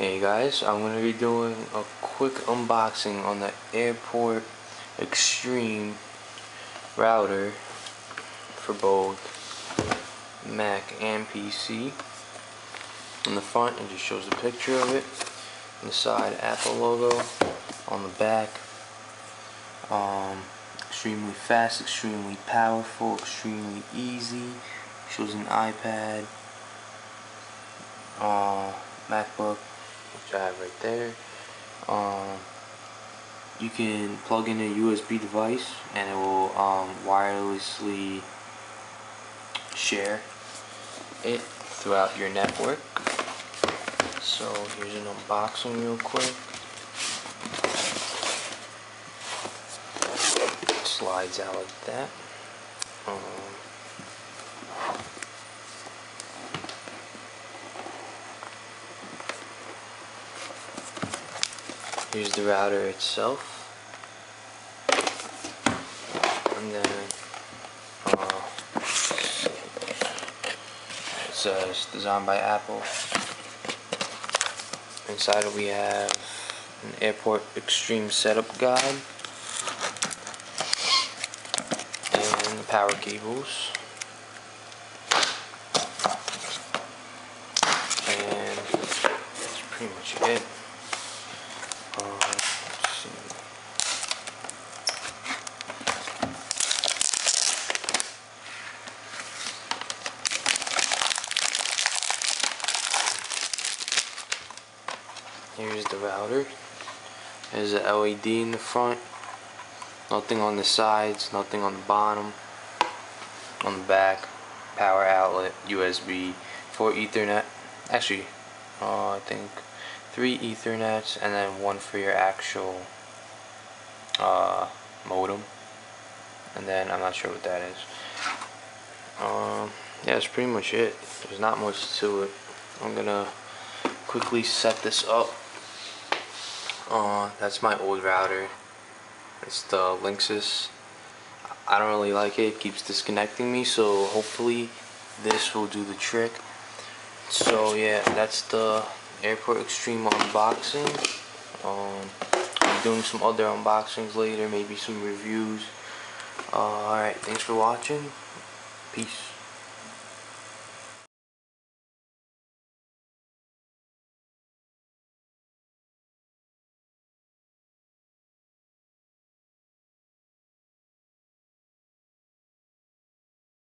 Hey guys, I'm going to be doing a quick unboxing on the Airport Extreme router for both Mac and PC. On the front it just shows a picture of it. On the side, Apple logo. On the back, extremely fast, extremely powerful, extremely easy. Shows an iPad, MacBook, which I have right there. You can plug in a USB device and it will wirelessly share it throughout your network. So here's an unboxing real quick. It slides out like that. Here's the router itself, and then it says designed by Apple. Inside we have an Airport Extreme setup guide and the power cables, and that's pretty much it. Let's see. Here's the router. There's a LED in the front. Nothing on the sides, nothing on the bottom. On the back, power outlet, USB, 4 Ethernet. Actually, I think 3 Ethernets, and then 1 for your actual modem. And then I'm not sure what that is. Yeah, that's pretty much it. There's not much to it. I'm gonna quickly set this up. That's my old router. It's the Linksys. I don't really like it. It keeps disconnecting me, so hopefully this will do the trick. So yeah, that's the Airport Extreme unboxing. I'll be doing some other unboxings later, maybe some reviews. Alright, thanks for watching. Peace.